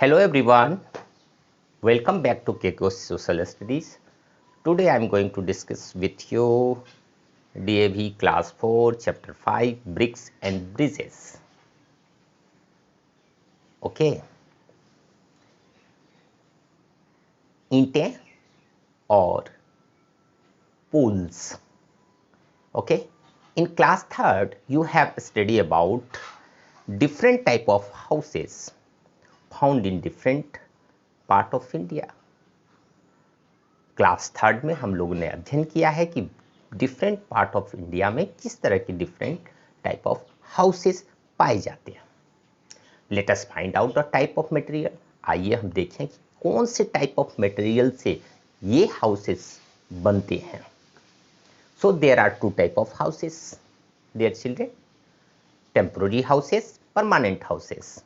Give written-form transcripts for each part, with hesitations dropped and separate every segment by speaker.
Speaker 1: Hello everyone, welcome back to Keko's Social Studies. Today I am going to discuss with you DAV Class 4 Chapter 5 Bricks and Bridges. Okay. ईंटें और pools. Okay. In class 3rd you have studied about different type of houses found in different part of India. Class 3rd में हम लोगों ने अध्ययन किया है कि डिफरेंट पार्ट ऑफ इंडिया में किस तरह के डिफरेंट टाइप ऑफ हाउसेस पाए जाते हैं. Let us find out the type of material. आइए हम देखें कि कौन से टाइप ऑफ मटेरियल से ये हाउसेस बनते हैं. So there are two type of houses dear children. Temporary houses, permanent houses.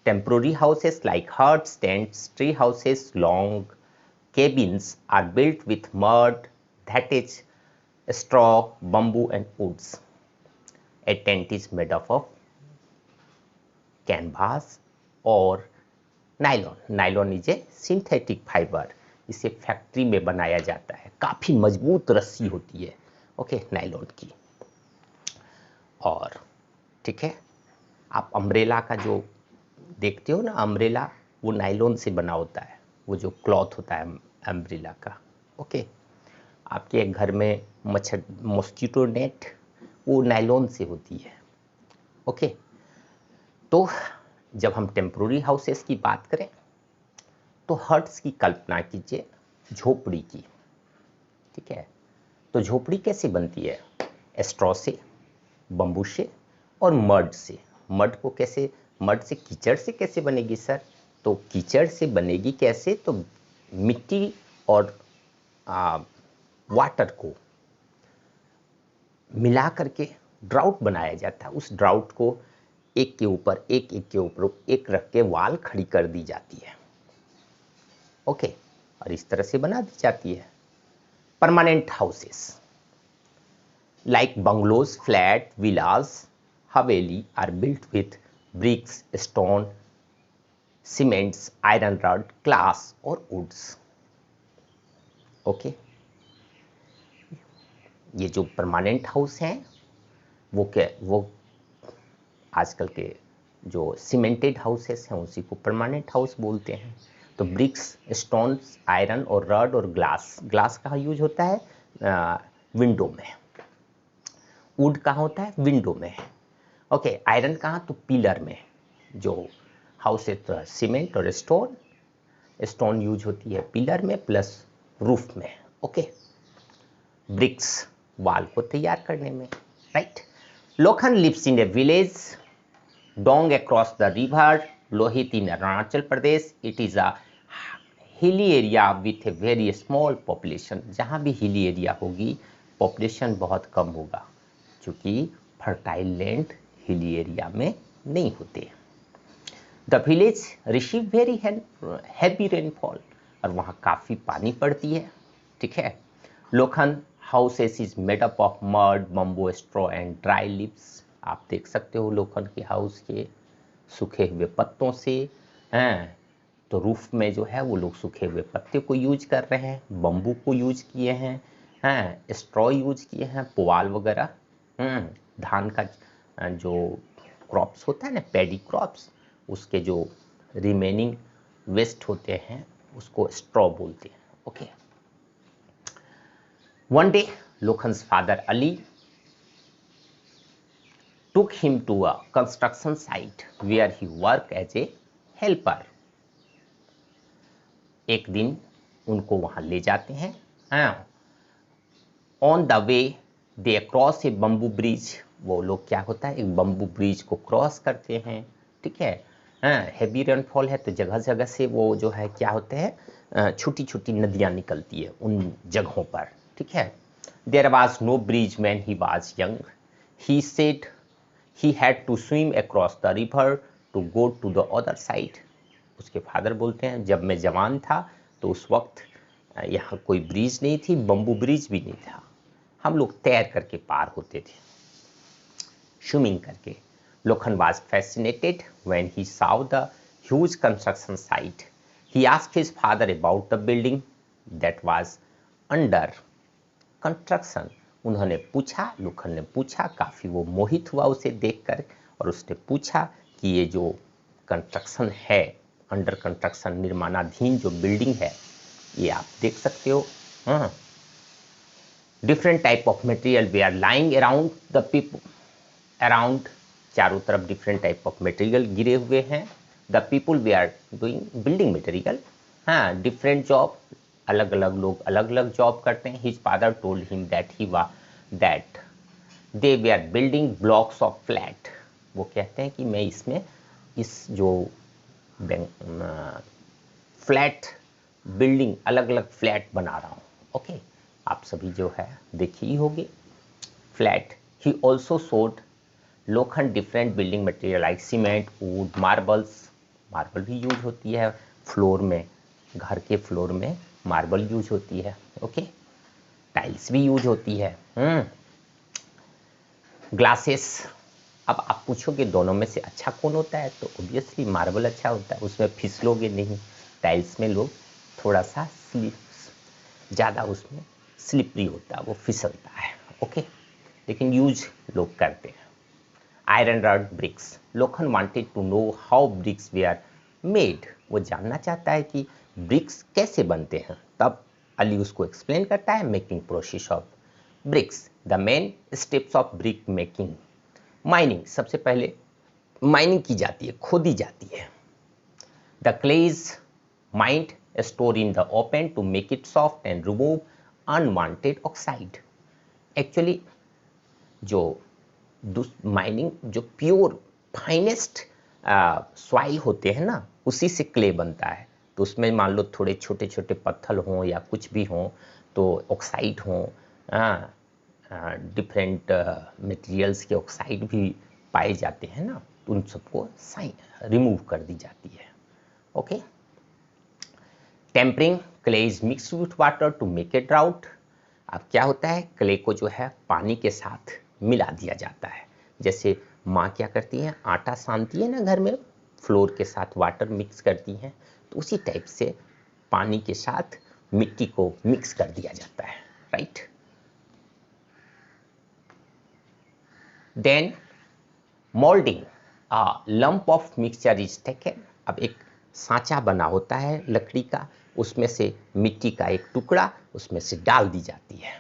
Speaker 1: Temporary houses like huts, tents, tree houses, long cabins are built with mud, that is straw, bamboo and woods. A tent is made up of canvas or nylon. Nylon is a synthetic fiber. इसे factory में बनाया जाता है. काफ़ी मजबूत रस्सी होती है ओके नायलॉन की. और ठीक है, आप अम्ब्रेला का जो देखते हो ना, अम्ब्रेला वो नायलॉन से बना होता है. वो जो क्लॉथ होता है अम्ब्रेला का. ओके, आपके घर में मॉस्किटो नेट वो नायलॉन से होती है. ओके, तो जब हम टेम्पोररी हाउसेस की बात करें तो हट्स की कल्पना कीजिए झोपड़ी की. ठीक है, तो झोपड़ी कैसे बनती है? स्ट्रॉ से, बम्बू से और मड से. मड को कैसे, मड से कीचड़ से कैसे बनेगी सर? तो कीचड़ से बनेगी कैसे? तो मिट्टी और वाटर को मिला करके ड्राउट बनाया जाता है. उस ड्राउट को एक के ऊपर एक रख के वाल खड़ी कर दी जाती है. ओके, और इस तरह से बना दी जाती है. Permanent houses like bungalows, flat, villas, haveli are built with bricks, stone, cements, iron rod, glass or woods. Okay, ये जो परमानेंट हाउस हैं वो आजकल के जो सीमेंटेड हाउसेस हैं उसी को परमानेंट हाउस बोलते हैं. तो ब्रिक्स, स्टोन्स, आयरन और रड और ग्लास कहाँ यूज होता है? विंडो में. वुड कहाँ होता है? विंडो में. ओके, आयरन कहाँ? तो पिलर में. जो हाउस है तो सीमेंट और स्टोन यूज होती है पिलर में प्लस रूफ में. ओके, ब्रिक्स वाल को तैयार करने में. Right. Lokhan lives in a village Dong across the river Lohit in Arunachal Pradesh. It is a hilly area with a very small population. जहाँ भी हिली एरिया होगी पॉपुलेशन बहुत कम होगा क्योंकि फर्टाइल लैंड हिली एरिया में नहीं होते. The village receive very heavy rainfall. और वहाँ काफ़ी पानी पड़ती है. ठीक है. Lokhan houses is made up of mud, bamboo, straw and dry leaves. आप देख सकते हो लोखन के हाउस के सूखे हुए पत्तों से हैं. तो रूफ में जो है वो लोग सूखे हुए पत्ते को यूज कर रहे हैं, बम्बू को यूज किए हैं, स्ट्रॉ यूज किए हैं, पुआल वगैरह. धान का जो क्रॉप्स होता है ना, पैडी क्रॉप्स, उसके जो रिमेनिंग वेस्ट होते हैं उसको स्ट्रॉ बोलते हैं. Okay. One day Lokhan's father Ali took him to a construction site where he worked as a helper. एक दिन उनको वहां ले जाते हैं. On the way they cross A bamboo bridge. वो लोग क्या होता है, एक बम्बू ब्रिज को क्रॉस करते हैं. ठीक है. हैवी रेनफॉल है तो जगह जगह से वो जो है क्या होते हैं, छोटी छोटी नदियां निकलती है उन जगहों पर. ठीक है. There was no bridge when he was young. He said he had to swim across the river to go to the other side. उसके फादर बोलते हैं जब मैं जवान था तो उस वक्त यहाँ कोई ब्रिज नहीं थी, बम्बू ब्रिज भी नहीं था. हम लोग तैर करके पार होते थे, स्विमिंग करके. लोखन was fascinated when he saw the huge construction site. He asked his father about the building that was under construction. उन्होंने पूछा, लोखंड ने पूछा, काफ़ी वो मोहित हुआ उसे देखकर, और उसने पूछा कि ये जो कंस्ट्रक्शन है, अंडर कंस्ट्रक्शन, निर्माणाधीन जो बिल्डिंग है, ये आप देख सकते हो, हाँ, different type of material they are lying around the people, around, चारों तरफ डिफरेंट टाइप ऑफ मटेरियल गिरे हुए हैं. The people they are doing building material, हाँ, डिफरेंट जॉब, अलग अलग लोग अलग अलग जॉब करते हैं. His father told him that they they are building blocks of flat. वो कहते हैं कि मैं इसमें इस जो फ्लैट बिल्डिंग, अलग अलग फ्लैट बना रहा हूँ. ओके, आप सभी जो है देखे ही होंगे फ्लैट. ही ऑल्सो सोड लोखंड different building material like cement, would, marbles. Marble भी यूज होती है फ्लोर में, घर के फ्लोर में मार्बल यूज होती है. ओके, टाइल्स भी यूज होती है. ग्लासेस. अब आप पूछोगे दोनों में से अच्छा कौन होता है, तो ऑब्वियसली मार्बल अच्छा होता है, उसमें फिसलोगे नहीं. टाइल्स में लोग थोड़ा सा ज़्यादा उसमें स्लिपरी होता है, वो फिसलता है. ओके, लेकिन यूज लोग करते हैं. Iron rod bricks. Lokhan wanted to know how bricks they are made. वो जानना चाहता है कि ब्रिक्स कैसे बनते हैं. तब अली उसको एक्सप्लेन करता है making process of bricks. The main steps of brick making. Mining. सबसे पहले माइनिंग की जाती है, खोदी जाती है. The clay is mined stored in the open to make it soft and remove unwanted oxide. Actually जो माइनिंग, जो प्योर फाइनेस्ट सॉइल होते हैं ना, उसी से क्ले बनता है. तो उसमें मान लो थोड़े छोटे छोटे पत्थर हों या कुछ भी हों, तो ऑक्साइड हों, डिफरेंट मटेरियल्स के ऑक्साइड भी पाए जाते हैं ना, तो उन सबको रिमूव कर दी जाती है. Okay. Tempering. Clay is mixed with water to make it drought. अब क्या होता है, क्ले को जो है पानी के साथ मिला दिया जाता है. जैसे माँ क्या करती हैं, आटा सानती है ना घर में, फ्लोर के साथ वाटर मिक्स करती हैं, तो उसी टाइप से पानी के साथ मिट्टी को मिक्स कर दिया जाता है. Right. Then moulding. Lump of mixture is taken. अब एक सांचा बना होता है लकड़ी का, उसमें से मिट्टी का एक टुकड़ा उसमें से डाल दी जाती है.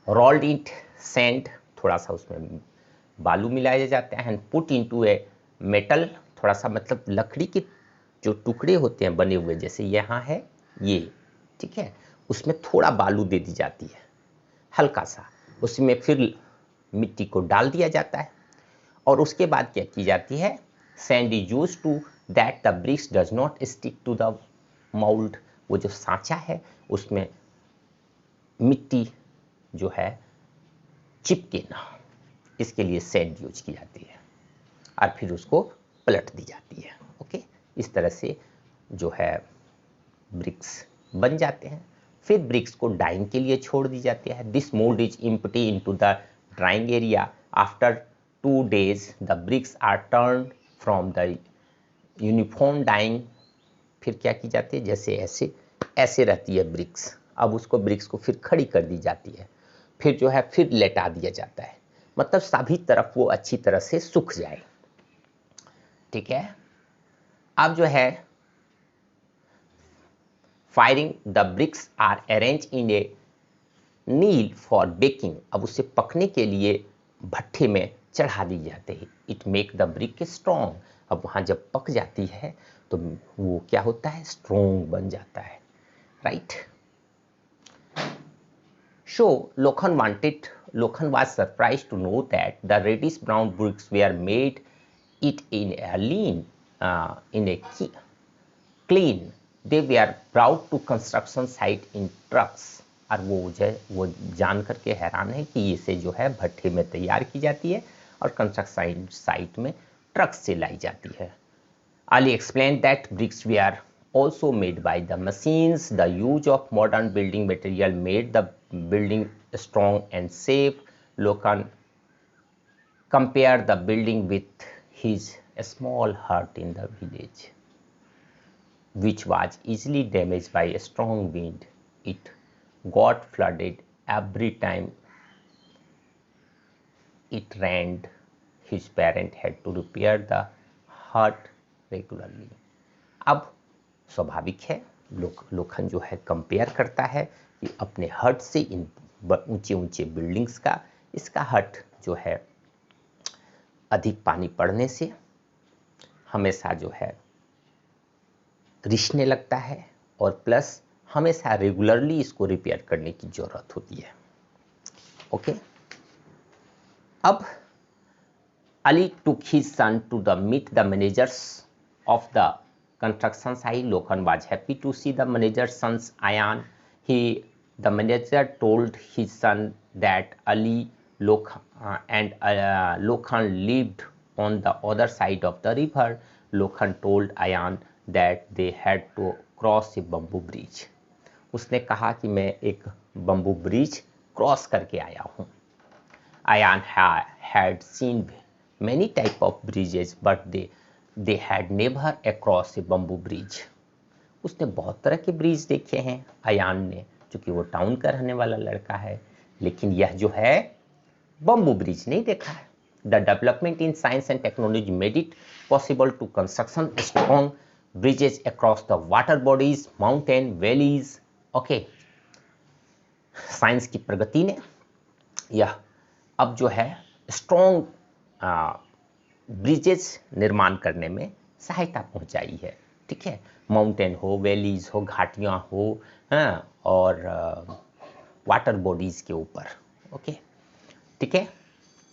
Speaker 1: Rolled it sand. थोड़ा सा उसमें बालू मिलाया जाता है. And put into a metal. थोड़ा सा मतलब लकड़ी के जो टुकड़े होते हैं बने हुए, जैसे यहाँ है ये, ठीक है, उसमें थोड़ा बालू दे दी जाती है, हल्का सा. उसमें फिर मिट्टी को डाल दिया जाता है. और उसके बाद क्या की जाती है, sand is use to that the bricks does not stick to the mould. वो जो सांचा है उसमें मिट्टी जो है चिपके ना, इसके लिए सैंड यूज की जाती है, और फिर उसको पलट दी जाती है. ओके, इस तरह से जो है ब्रिक्स बन जाते हैं. फिर ब्रिक्स को डाइंग के लिए छोड़ दी जाती है. This mould is empty into the drying area. After 2 days the bricks are turned from the uniform drying. फिर क्या की जाती है, जैसे ऐसे ऐसे रहती है ब्रिक्स, अब उसको ब्रिक्स को फिर खड़ी कर दी जाती है. फिर जो है फिर लेटा दिया जाता है, मतलब सभी तरफ वो अच्छी तरह से सूख जाए. ठीक है. अब जो है firing. The bricks are arrange in a नील फॉर बेकिंग. अब उसे पकने के लिए भट्ठे में चढ़ा दी जाते हैं. It make the brick strong. अब वहाँ जब पक जाती है तो वो क्या होता है, स्ट्रॉन्ग बन जाता है. Right. So Lokhan was surprised to know that the reddish brown bricks were made it in a clean. They were brought to construction site in trucks. और वो जान करके हैरान है कि इसे जो है भट्ठे में तैयार की जाती है और कंस्ट्रक्शन साइट में ट्रक से लाई जाती है. Ali explained that bricks were also made by the machines. The use of modern building material made the building strong and safe. Lokhan compared the building with his a small hut in the village, which was easily damaged by a strong wind. It got flooded every time it rained. His parent had to repair the hut regularly. अब स्वाभाविक है, लोखंड जो है compare करता है कि अपने हट से इन ऊंचे ऊंचे बिल्डिंग्स का, इसका हट जो है अधिक पानी पड़ने से हमेशा जो है रिसने लगता है और प्लस हमेशा रेगुलरली इसको रिपेयर करने की जरूरत होती है। ओके, अब Ali took his son to meet the managers of the construction site. Lokhan was happy to see the manager's son's Ayan. The manager told his son that Ali and Lokhan lived on the other side of the river. Lokhan told Ayan that they had to cross a bamboo bridge. उसने कहा कि मैं एक bamboo bridge cross करके आया हूँ। Ayan had seen many type of bridges, but they had never across a bamboo bridge. उसने बहुत तरह के ब्रिज देखे हैं अयान ने, क्योंकि वो टाउन का रहने वाला लड़का है, लेकिन यह जो है बम्बू ब्रिज नहीं देखा है। The development in science and technology made it possible to construction strong bridges across the water bodies, mountain, valleys. Okay, science की प्रगति ने यह अब जो है स्ट्रॉन्ग ब्रिजेस निर्माण करने में सहायता पहुंचाई है। ठीक है, माउंटेन हो, वैलीज हो, घाटियां हो, और वाटर बॉडीज के ऊपर। ओके, ठीक है,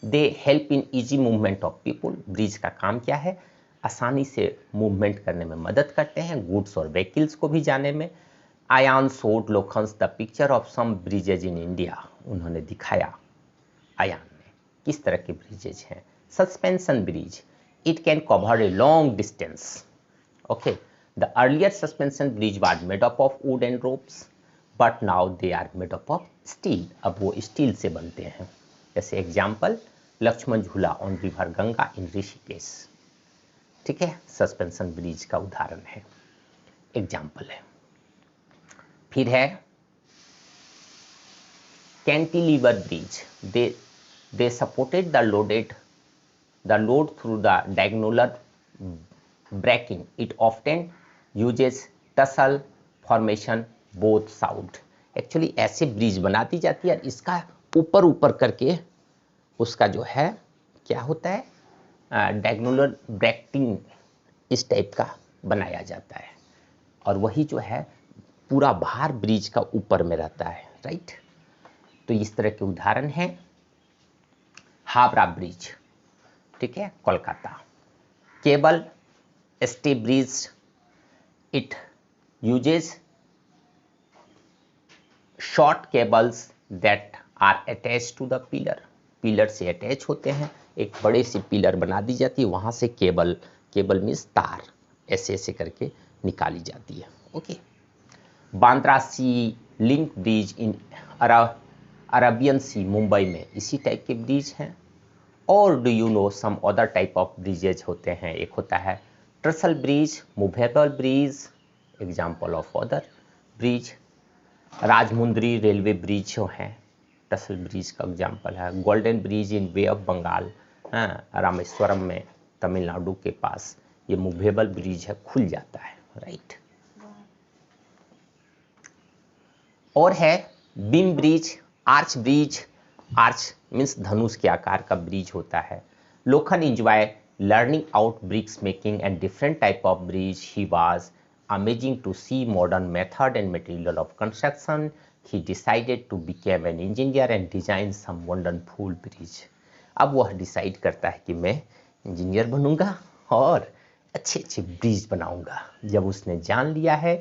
Speaker 1: they help in easy movement of people. Bridge का काम क्या है? आसानी से मूवमेंट करने में मदद करते हैं, गुड्स और व्हीकल्स को भी जाने में। Ayan showed Lokhan the picture of some bridges in India. उन्होंने दिखाया आयान ने किस तरह के ब्रिजेज हैं। Suspension bridge, it can cover a long distance. Okay, the earlier suspension bridge was made up of wood and ropes, but now they are made up of steel. अब वो steel से बनते हैं। जैसे एग्जाम्पल, लक्ष्मण झूला on river Ganga इन ऋषिकेश। ठीक है, suspension bridge का उदाहरण है, एग्जाम्पल है। फिर है cantilever bridge. they supported the load through the diagonal breaking. It often uses tussle formation both south. Actually ऐसे ब्रिज बना दी जाती है, इसका ऊपर ऊपर करके उसका जो है क्या होता है, डायगोनल ब्रेकिंग इस टाइप का बनाया जाता है, और वही जो है पूरा भार ब्रिज का ऊपर में रहता है। राइट, तो इस तरह के उदाहरण हैं। हावड़ा ब्रिज, ठीक है, Kolkata. Cable stay bridge, it uses short cables that are attach to the pillar. Pillar से अटैच होते हैं, एक बड़े से पिलर बना दी जाती है, वहां से केबल मीन्स तार ऐसे ऐसे करके निकाली जाती है। Okay, Bandra sea link bridge in Arabian sea, Mumbai में इसी टाइप के ब्रिज हैं। और do you know some other type of bridges होते हैं? एक होता है trestle bridge, movable bridge, example of other bridge. Rajahmundry railway bridge जो है ट्रसल ब्रिज का एग्जाम्पल है। Golden bridge in bay of Bengal, Rameswaram में तमिलनाडु के पास, ये मूवेबल ब्रिज है, खुल जाता है। राइट, और है beam bridge, arch bridge. Arch means धनुष के आकार का ब्रिज होता है। Lokhan enjoy learning out bricks making and different type of bridge. He was amazing to see modern method and material of construction. He decided to became an engineer and design some wonderful bridge. अब वह decide करता है कि मैं engineer बनूंगा और अच्छे अच्छे ब्रिज बनाऊंगा। जब उसने जान लिया है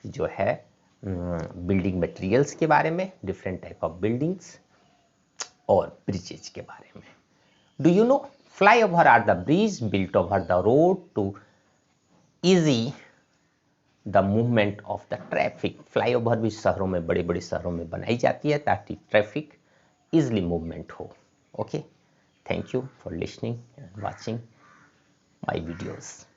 Speaker 1: कि जो है बिल्डिंग मटेरियल्स के बारे में, डिफरेंट टाइप ऑफ बिल्डिंग्स और ब्रिजेज के बारे में। Do you know flyover are the bridge built over the road to ease the movement of the traffic. Flyover भी शहरों में, बड़े बड़े शहरों में बनाई जाती है ताकि ट्रैफिक इजिली मूवमेंट हो। Okay, thank you for listening and watching. my videos.